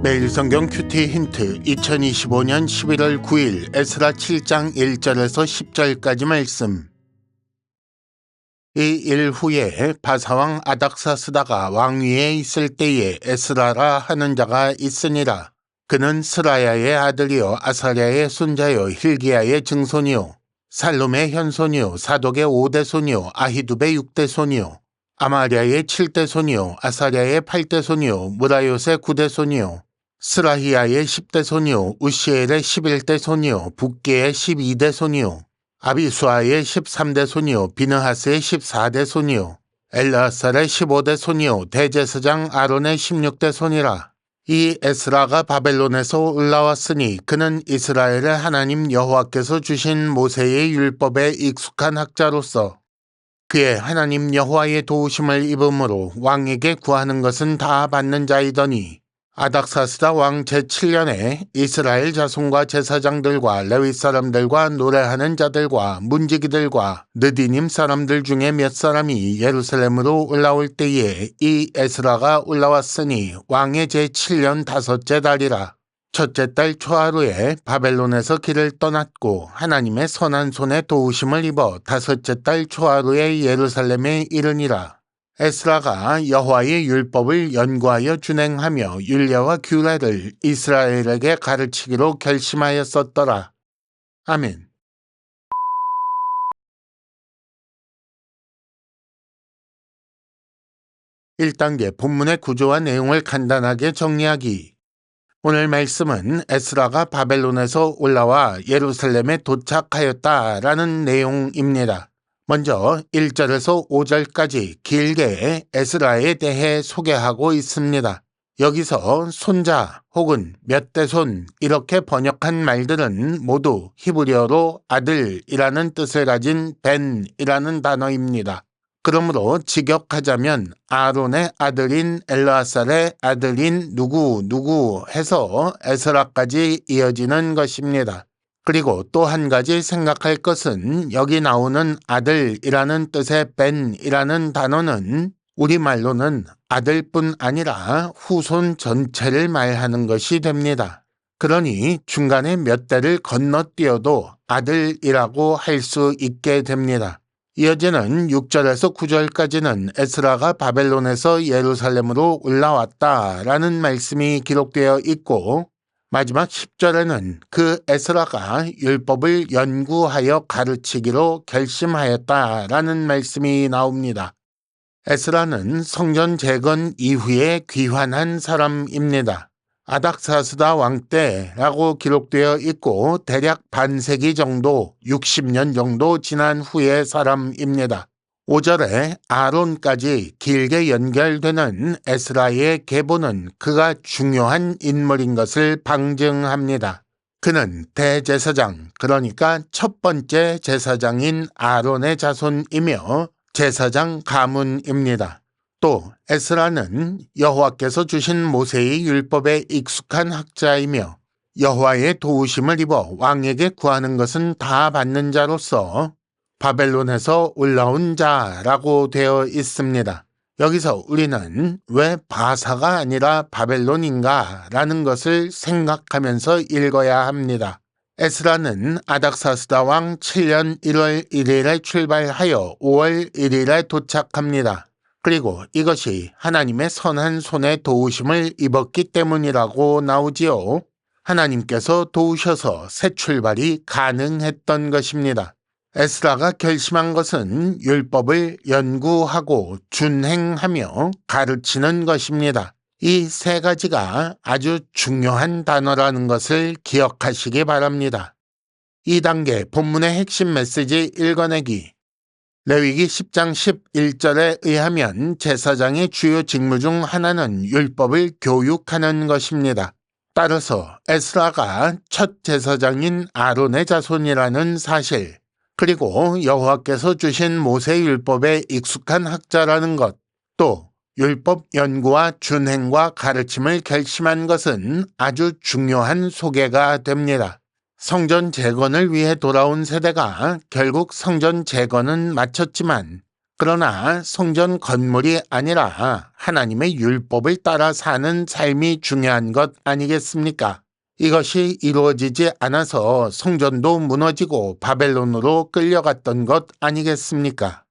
매일 성경 큐티 힌트 2025년 11월 9일 에스라 7장 1절에서 10절까지 말씀. 이 일 후에 바사왕 아닥사스다가 왕위에 있을 때에 에스라라 하는 자가 있으니라. 그는 스라야의 아들이요 아사랴의 손자요 hil기야의 증손이요 살롬의 현손이요 사독의 5대 손이요 아히두베의 6대 손이요 아마랴의 7대 손이요 아사랴의 8대 손이요 무라요의 9대 손이요 스라히야의 10대 손이요 우시엘의 11대 손이요 붓게의 12대 손이요 아비수아의 13대 손이요 비느하스의 14대 손이요 엘르아살의 15대 손이요 대제사장 아론의 16대 손이라. 이 에스라가 바벨론에서 올라왔으니 그는 이스라엘의 하나님 여호와께서 주신 모세의 율법에 익숙한 학자로서 그의 하나님 여호와의 도우심을 입음으로 왕에게 구하는 것은 다 받는 자이더니 아닥사스다 왕 제7년에 이스라엘 자손과 제사장들과 레위 사람들과 노래하는 자들과 문지기들과 느디님 사람들 중에 몇 사람이 예루살렘으로 올라올 때에 이 에스라가 올라왔으니 왕의 제7년 5째 달이라. 첫째 달 초하루에 바벨론에서 길을 떠났고 하나님의 선한 손에 도우심을 입어 5째 달 초하루에 예루살렘에 이르니라. 에스라가 여호와의 율법을 연구하여 준행하며 율례와 규례를 이스라엘에게 가르치기로 결심하였었더라. 아멘. (1단계) 본문의 구조와 내용을 간단하게 정리하기. 오늘 말씀은 에스라가 바벨론에서 올라와 예루살렘에 도착하였다라는 내용입니다. 먼저 1절에서 5절까지 길게 에스라에 대해 소개하고 있습니다. 여기서 손자 혹은 몇 대 손 이렇게 번역한 말들은 모두 히브리어로 아들이라는 뜻을 가진 벤이라는 단어입니다. 그러므로 직역하자면 아론의 아들인 엘르아살의 아들인 누구 해서 에스라까지 이어지는 것입니다. 그리고 또 한 가지 생각할 것은 여기 나오는 아들이라는 뜻의 벤이라는 단어는 우리말로는 아들뿐 아니라 후손 전체를 말하는 것이 됩니다. 그러니 중간에 몇 대를 건너뛰어도 아들이라고 할 수 있게 됩니다. 이어지는 6절에서 9절까지는 에스라가 바벨론에서 예루살렘으로 올라왔다라는 말씀이 기록되어 있고 마지막 10절에는 그 에스라가 율법을 연구하여 가르치기로 결심하였다라는 말씀이 나옵니다. 에스라는 성전 재건 이후에 귀환한 사람입니다. 아닥사스다 왕 때라고 기록되어 있고 대략 반세기 정도 60년 정도 지난 후의 사람입니다. 5절에 아론까지 길게 연결되는 에스라의 계보는 그가 중요한 인물인 것을 방증합니다. 그는 대제사장, 그러니까 첫 번째 제사장인 아론의 자손이며 제사장 가문입니다. 또 에스라는 여호와께서 주신 모세의 율법에 익숙한 학자이며 여호와의 도우심을 입어 왕에게 구하는 것은 다 받는 자로서 바벨론에서 올라온 자라고 되어 있습니다. 여기서 우리는 왜 바사가 아니라 바벨론인가 라는 것을 생각하면서 읽어야 합니다. 에스라는 아닥사스다 왕 7년 1월 1일에 출발하여 5월 1일에 도착합니다. 그리고 이것이 하나님의 선한 손에 도우심을 입었기 때문이라고 나오지요. 하나님께서 도우셔서 새 출발이 가능했던 것입니다. 에스라가 결심한 것은 율법을 연구하고 준행하며 가르치는 것입니다. 이 세 가지가 아주 중요한 단어라는 것을 기억하시기 바랍니다. 2단계 본문의 핵심 메시지 읽어내기. 레위기 10장 11절에 의하면 제사장의 주요 직무 중 하나는 율법을 교육하는 것입니다. 따라서 에스라가 첫 제사장인 아론의 자손이라는 사실, 그리고 여호와께서 주신 모세 율법에 익숙한 학자라는 것, 또 율법 연구와 준행과 가르침을 결심한 것은 아주 중요한 소개가 됩니다. 성전 재건을 위해 돌아온 세대가 결국 성전 재건은 마쳤지만 그러나 성전 건물이 아니라 하나님의 율법을 따라 사는 삶이 중요한 것 아니겠습니까? 이것이 이루어지지 않아서 성전도 무너지고 바벨론으로 끌려갔던 것 아니겠습니까?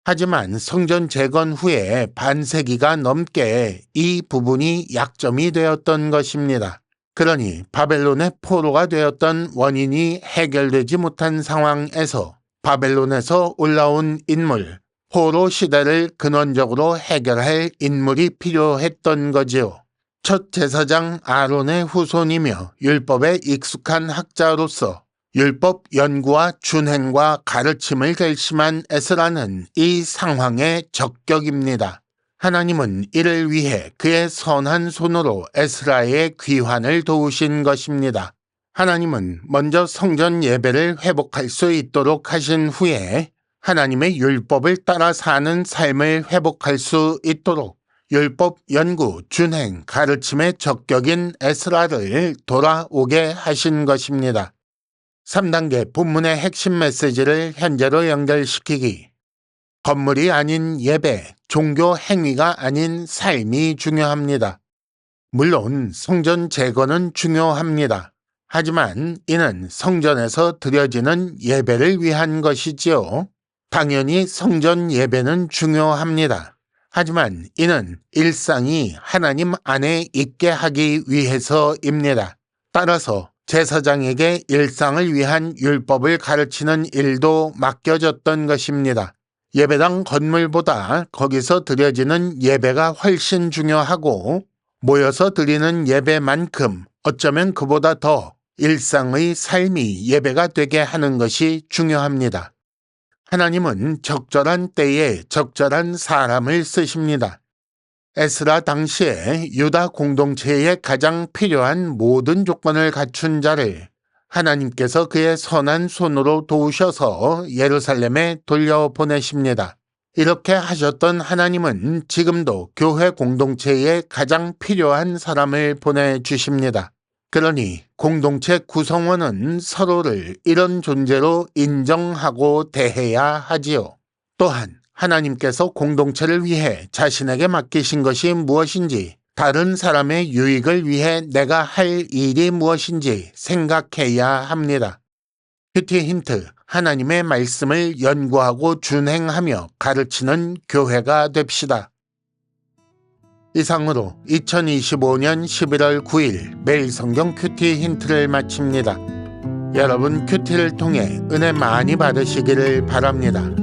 하지만 성전 재건 후에 반세기가 넘게 이 부분이 약점이 되었던 것입니다. 그러니 바벨론의 포로가 되었던 원인이 해결되지 못한 상황에서 바벨론에서 올라온 인물, 포로 시대를 근원적으로 해결할 인물이 필요했던 거지요. 첫 제사장 아론의 후손이며 율법에 익숙한 학자로서 율법 연구와 준행과 가르침을 결심한 에스라는 이 상황의 적격입니다. 하나님은 이를 위해 그의 선한 손으로 에스라의 귀환을 도우신 것입니다. 하나님은 먼저 성전 예배를 회복할 수 있도록 하신 후에 하나님의 율법을 따라 사는 삶을 회복할 수 있도록 율법 연구, 준행, 가르침의 적격인 에스라를 돌아오게 하신 것입니다. 3단계 본문의 핵심 메시지를 현재로 연결시키기. 건물이 아닌 예배, 종교 행위가 아닌 삶이 중요합니다. 물론 성전 재건은 중요합니다. 하지만 이는 성전에서 드려지는 예배를 위한 것이지요. 당연히 성전 예배는 중요합니다. 하지만 이는 일상이 하나님 안에 있게 하기 위해서입니다. 따라서 제사장에게 일상을 위한 율법을 가르치는 일도 맡겨졌던 것입니다. 예배당 건물보다 거기서 드려지는 예배가 훨씬 중요하고 모여서 드리는 예배만큼 어쩌면 그보다 더 일상의 삶이 예배가 되게 하는 것이 중요합니다. 하나님은 적절한 때에 적절한 사람을 쓰십니다. 에스라 당시에 유다 공동체에 가장 필요한 모든 조건을 갖춘 자를 하나님께서 그의 선한 손으로 도우셔서 예루살렘에 돌려보내십니다. 이렇게 하셨던 하나님은 지금도 교회 공동체에 가장 필요한 사람을 보내주십니다. 그러니 공동체 구성원은 서로를 이런 존재로 인정하고 대해야 하지요. 또한 하나님께서 공동체를 위해 자신에게 맡기신 것이 무엇인지, 다른 사람의 유익을 위해 내가 할 일이 무엇인지 생각해야 합니다. 큐티 힌트, 하나님의 말씀을 연구하고 준행하며 가르치는 교회가 됩시다. 이상으로 2025년 11월 9일 매일 성경 큐티 힌트를 마칩니다. 여러분 큐티를 통해 은혜 많이 받으시기를 바랍니다.